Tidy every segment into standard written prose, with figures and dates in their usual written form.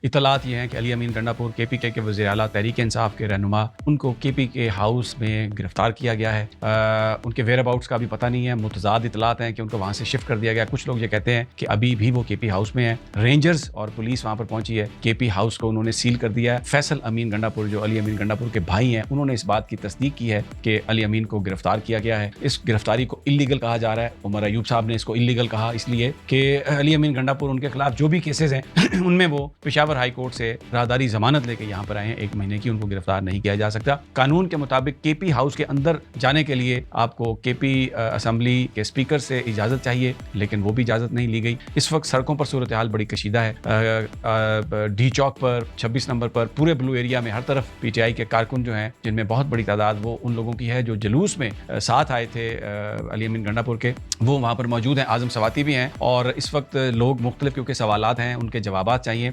اطلاعات یہ ہیں کہ علی امین گنڈا پور KPK کے وزیر اعلیٰ تحریک انصاف کے رہنما، ان کو KPK ہاؤس میں گرفتار کیا گیا ہے۔ ان کے ویئر اباؤٹس کا بھی پتہ نہیں ہے، متضاد اطلاعات ہیں کہ ان کو وہاں سے شفٹ کر دیا گیا۔ کچھ لوگ یہ کہتے ہیں کہ ابھی بھی وہ KP ہاؤس میں ہیں۔ رینجرز اور پولیس وہاں پر پہنچی ہے، KP ہاؤس کو انہوں نے سیل کر دیا ہے۔ فیصل امین گنڈا پور جو علی امین گنڈا پور کے بھائی ہیں، انہوں نے اس بات کی تصدیق کی ہے کہ علی امین کو گرفتار کیا گیا ہے۔ اس گرفتاری کو اللیگل کہا جا رہا ہے۔ عمر ایوب صاحب نے اس کو اللیگل کہا اس لیے کہ علی امین گنڈا پور ان کے خلاف جو بھی کیسز ہیں ان میں وہ پشاور ہائی کورٹ سے راہداری ضمانت لے کے یہاں پر آئے ہیں، 1 مہینے کی، ان کو گرفتار نہیں کیا جا سکتا۔ قانون کے مطابق KP ہاؤس کے اندر جانے کے لیے آپ کو KP اسمبلی کے اسپیکر سے اجازت چاہیے، لیکن وہ بھی اجازت نہیں لی گئی۔ اس وقت سڑکوں پر صورتحال بڑی کشیدہ ہے۔ ڈی چوک پر 26 نمبر پر پورے بلو ایریا میں ہر طرف PTI کے کارکن جو ہیں، جن میں بہت بڑی تعداد وہ ان لوگوں کی ہے جو جلوس میں ساتھ آئے تھے علی امین گنڈا پور کے، وہ وہاں پر موجود ہیں۔ اعظم سواتی بھی ہیں، اور اس وقت لوگ مختلف کیونکہ سوالات ہیں، ان کے جوابات چاہیے۔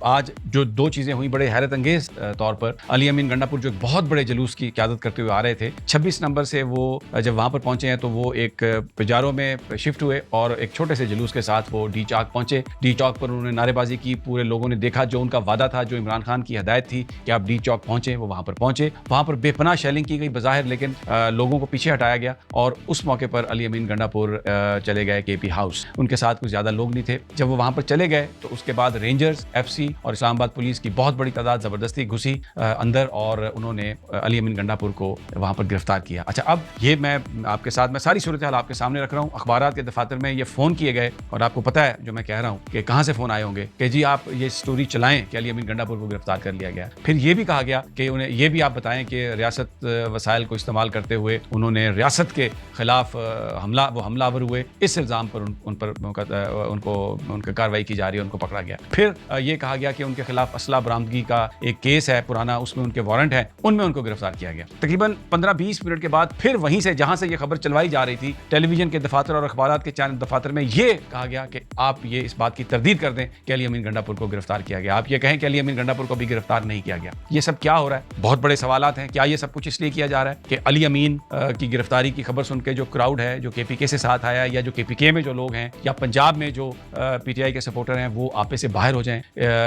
آج جو 2 چیزیں ہوئی بڑے حیرت انگیز طور پر، علی امین گنڈا پور جو ایک بہت بڑے جلوس کی قیادت کرتے ہوئے آ رہے تھے، 26 نمبر سے وہ جب وہاں پر پہنچے ہیں تو وہ ایک پجاروں میں شفٹ ہوئے اور ایک چھوٹے سے جلوس کے ساتھ وہ ڈی چوک پہنچے۔ ڈی چوک پر انہوں نے نعرے بازی کی، پورے لوگوں نے دیکھا جو ان کا وعدہ تھا، جو عمران خان کی ہدایت تھی کہ آپ ڈی چوک پہنچیں، وہ وہاں پر پہنچے۔ وہاں پر بے پناہ شیلنگ کی گئی بظاہر، لیکن لوگوں کو پیچھے ہٹایا گیا، اور اس موقع پر علی امین گنڈا پور چلے گئے KP ہاؤس۔ ان کے ساتھ کچھ زیادہ لوگ نہیں تھے۔ جب وہ وہاں پر چلے گئے تو اس کے بعد رینجرز، FC اور اسلام آباد پولیس کی بہت بڑی تعداد زبردستی گھسی اندر، اور انہوں نے علی امین گنڈا پور کو وہاں پر گرفتار کیا۔ اچھا، اب یہ میں آپ کے ساتھ میں ساری صورتحال آپ کے سامنے رکھ رہا ہوں۔ اخبارات کے دفاتر میں یہ فون کیے گئے، اور آپ کو پتہ ہے جو میں کہہ رہا ہوں کہ کہاں سے فون آئے ہوں گے کہ جی آپ یہ سٹوری چلائیں کہ علی امین گنڈا پور کو گرفتار کر لیا گیا۔ پھر یہ بھی کہا گیا کہ انہیں یہ بھی آپ بتائیں کہ ریاست وسائل کو استعمال کرتے ہوئے انہوں نے ریاست کے خلاف حملہ آور ہوئے، اس الزام پر ان کو کارروائی کی جا رہی ہے، ان کو پکڑا گیا۔ پھر یہ کہا گیا کہ ان کے خلاف اسلحہ برآمدگی کا ایک کیس ہے پرانا، اس میں ان کے وارنٹ ہیں، ان میں ان کو گرفتار کیا گیا۔ تقریباً 15-20 منٹ کے بعد پھر وہیں سے جہاں سے یہ خبر چلوائی جا رہی تھی، ٹیلی ویژن کے دفاتر اور اخبارات کے چینل دفاتر میں یہ کہا گیا کہ آپ یہ اس بات کی تردید کر دیں کہ علی امین گنڈا پور کو گرفتار کیا گیا، آپ یہ کہیں کہ علی امین گنڈا پور کو بھی گرفتار نہیں کیا گیا۔ یہ سب کیا ہو رہا ہے؟ بہت بڑے سوالات ہیں۔ کیا یہ سب کچھ اس لیے کیا جا رہا ہے کہ علی امین کی گرفتاری کی خبر سن کے جو کراؤڈ ہے، جو KPK سے ساتھ آیا، یا جو KPK میں جو لوگ ہیں، یا پنجاب میں جو PTI کے سپورٹر ہیں، وہ آپے سے باہر ہو جائیں؟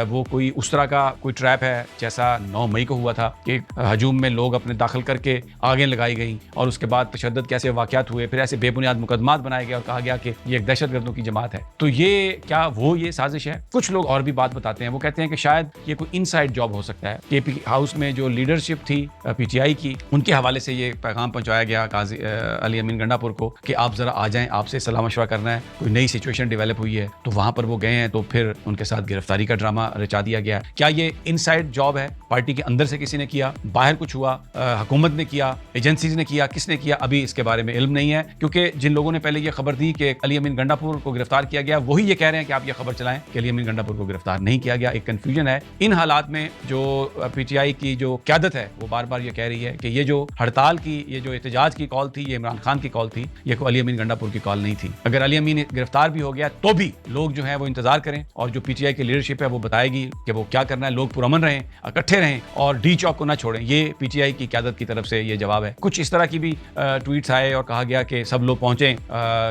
وہ کوئی اس طرح کا کوئی ٹریپ ہے جیسا 9 مئی کو ہوا تھا کہ ہجوم میں لوگ اپنے داخل کر کے آگیں لگائی گئیں، اور اس کے بعد تشدد کیسے واقعات ہوئے، پھر ایسے بے بنیاد مقدمات بنائے گئے اور کہا گیا کہ یہ ایک دہشت گردوں کی جماعت ہے؟ تو یہ کیا وہ یہ سازش ہے؟ کچھ لوگ اور بھی بات بتاتے ہیں، وہ کہتے ہیں کہ شاید یہ کوئی انسائیڈ جاب ہو سکتا ہے۔ KP ہاؤس میں جو لیڈرشپ تھی PTI کی، ان کے حوالے سے یہ پیغام پہنچایا گیا علی امین گنڈا پور کو کہ آپ ذرا آ جائیں، آپ سے صلاح مشورہ کرنا ہے، کوئی نئی سچویشن ڈیولپ ہوئی ہے۔ تو وہاں پر وہ گئے ہیں، تو پھر ان کے ساتھ گرفتاری کا ڈرامہ رچا دیا گیا۔ کیا یہ انسائیڈ جاب ہے؟ پارٹی کے اندر سے کسی نے کیا، باہر کچھ ہوا، حکومت نے کیا، ایجنسیز نے کیا، کس نے کیا؟ ابھی اس کے بارے میں علم نہیں ہے، کیونکہ جن لوگوں نے پہلے یہ خبر دی کہ علی امین گنڈا پور کو گرفتار کیا گیا، وہی یہ کہہ رہے ہیں کہ آپ یہ خبر چلائیں کہ علی امین گنڈا پور کو گرفتار نہیں کیا گیا۔ ایک کنفیوژن ہے۔ ان حالات میں جو PTI کی جو قیادت ہے وہ بار بار یہ کہہ رہی ہے کہ یہ جو ہڑتال کی، یہ جو احتجاج کی کال تھی، یہ عمران خان کی کال تھی، یہ کوئی علی امین گنڈا پور کی کال نہیں تھی۔ اگر علی امین گرفتار بھی ہو گیا تو بھی لوگ جو ہیں وہ انتظار کریں، اور جو PTI کی لیڈرشپ ہے وہ بتائے گی کہ وہ کیا کرنا ہے۔ لوگ پرامن رہیں، اکٹھے رہیں، اور ڈی چوک کو نہ چھوڑیں۔ یہ PTI کی قیادت کی طرف سے یہ جواب ہے۔ کچھ اس طرح کی بھی ٹویٹس آئے اور کہا گیا کہ سب لوگ پہنچیں،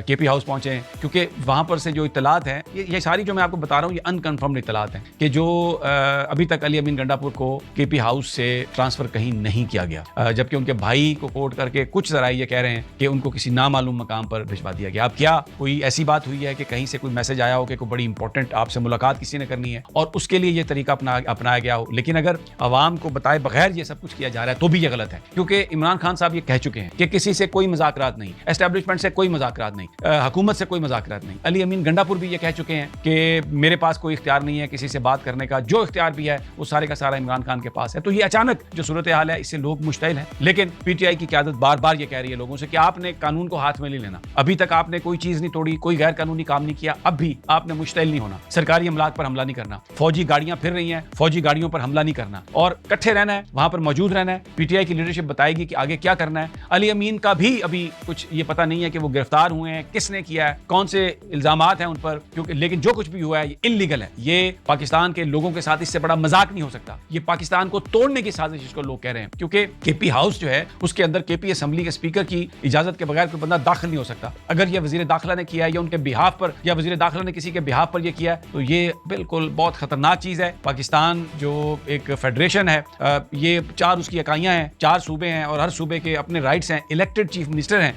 KP ہاؤس پہنچیں، کیونکہ وہاں پر سے جو اطلاعات ہیں، یہ ساری جو میں آپ کو بتا رہا ہوں، یہ انکنفرمڈ اطلاعات ہیں کہ جو ابھی تک علی امین گنڈا پور کو KP ہاؤس سے ٹرانسفر کہیں نہیں کیا گیا، جبکہ ان کے بھائی کو کوٹ کر کے کچھ ذرائع یہ کہہ رہے ہیں کہ ان کو کسی نامعلوم مقام پر بھجوا دیا گیا۔ اب کیا کوئی ایسی بات ہوئی ہے کہ کہیں سے کوئی میسج آیا ہو کہ کوئی بڑی امپورٹنٹ آپ سے ملاقات کسی نے کرنی ہے اور اس کے لیے یہ طریقہ اپنایا گیا ہو؟ لیکن اگر عوام کو بتائے بغیر یہ سب کچھ کیا جا رہا ہے تو بھی یہ غلط ہے، کیونکہ عمران خان صاحب یہ کہہ چکے ہیں کہ کسی سے کوئی مذاکرات نہیں، اسٹیبلشمنٹ سے کوئی مذاکرات نہیں، حکومت سے کوئی مذاکرات نہیں۔ علی امین گنڈا پور بھی یہ کہہ چکے ہیں کہ میرے پاس کوئی اختیار نہیں ہے کسی سے بات کرنے کا، جو اختیار بھی ہے وہ سارے کا سارا عمران خان کے پاس ہے۔ تو یہ اچانک جو صورتحال ہے اس سے لوگ مشتعل ہیں، لیکن PTI کی قیادت بار بار یہ کہہ رہی ہے لوگوں سے کہ آپ نے قانون کو ہاتھ میں نہیں لینا، ابھی تک آپ نے کوئی چیز نہیں توڑی، کوئی غیر قانونی کام نہیں کیا، اب بھی آپ نے مشتعل نہیں ہونا، سرکاری املاک پر حملہ نہیں کرنا، فوجی گاڑیاں پھر رہی ہیں، فوجی گاڑیوں پر حملہ نہیں کرنا، اور کٹھے رہنا ہے، وہاں پر موجود رہنا ہے۔ PTI کی لیڈرشپ بتائے گی کہ آگے کیا کرنا ہے۔ علی امین کا بھی ابھی کچھ یہ پتہ نہیں ہے کہ وہ گرفتار ہوئے ہیں، کس نے کیا ہے، کون سے الزامات ہیں ان پر، کیونکہ لیکن جو کچھ بھی ہوا ہے یہ انلیگل ہے۔ یہ پاکستان کے لوگوں کے ساتھ اس سے بڑا مذاق نہیں ہو سکتا، یہ پاکستان کو توڑنے کی سازش اس کو لوگ کہہ رہے ہیں، کیونکہ KP ہاؤس جو ہے اس کے اندر KP اسمبلی کے اسپیکر کی اجازت کے بغیر کوئی بندہ داخل نہیں ہو سکتا۔ اگر یہ وزیر داخلہ نے کیا ہے یا ان کے بہاف پر، یا وزیر داخلہ نے کسی کے بہاف پر یہ کیا ہے، تو یہ بالکل بہت خطرناک چیز ہے. پاکستان جو ایک فیڈریشن ہے, یہ 4 اس کی اکائیاں ہیں, 4 صوبے ہیں اور ہر صوبے کے اپنے رائٹس ہیں. الیکٹڈ چیف منسٹر ہیں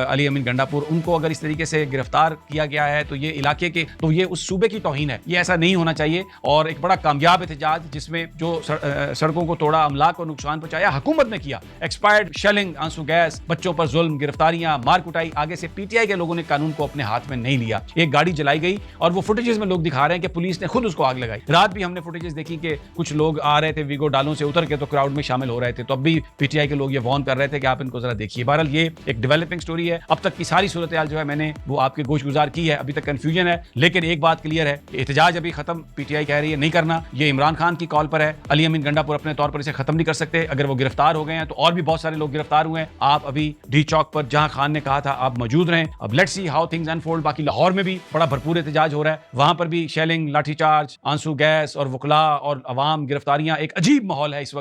علی امین گنڈاپور, ان کو اگر اس طریقے سے گرفتار کیا گیا ہے تو یہ علاقے کے, تو یہ اس صوبے کی توہین ہے. یہ ایسا نہیں ہونا چاہیے. اور ایک بڑا کامیاب احتجاج جس میں جو سڑکوں کو توڑا, املاک کو نقصان پہنچایا, حکومت نے کیا. ایکسپائرڈ شیلنگ, آنسو گیس, بچوں پر ظلم, گرفتاریاں, مار کٹائی, آگے سے پی ٹی آئی کے لوگوں نے قانون کو اپنے ہاتھ میں نہیں لیا. ایک گاڑی جلائی گئی اور وہ فوٹیجز میں لوگ دکھا رہے ہیں کہ پولیس نے خود اس کو آگ لگائی. رات بھی ہم نے فوٹیجز دیکھی کہ کچھ لوگ آ رہے تھے ویگو ڈالوں سے اتر کے تو کراؤڈ میں شامل ہو رہے تھے, تو اب بھی پی ٹی آئی کے لوگ یہ وارن کر رہے تھے کہ آپ ان کو ذرا دیکھیے. بہرحال یہ ایک ڈیولپنگ سٹوری ہے. اب تک کی ساری صورتحال جو ہے میں نے وہ آپ کے گوش گزار کی ہے. ابھی تک کنفیوژن ہے, لیکن ایک بات کلیئر ہے کہ احتجاج ابھی ختم پی ٹی آئی کہہ رہی ہے نہیں کرنا. یہ عمران خان کی کال پر ہے. علی امین گنڈاپور اپنے طور پر اسے ختم نہیں کر سکتے. اگر وہ گرفتار ہو گئے ہیں تو اور بھی بہت سارے لوگ گرفتار ہوئے ہیں. آپ ابھی ڈی چوک پر جہاں خان نے کہا تھا آپ موجود رہیں. اب let's see how things unfold. باقی لاہور میں بھی بڑا بھرپور احتجاج ہو رہا ہے, وہاں پر بھی شیلنگ, لاٹھی چارج, آنسو گیس اور وکلاء اور عوام, گرفتاریاں, ایک عجیب ماحول ہے اس وقت.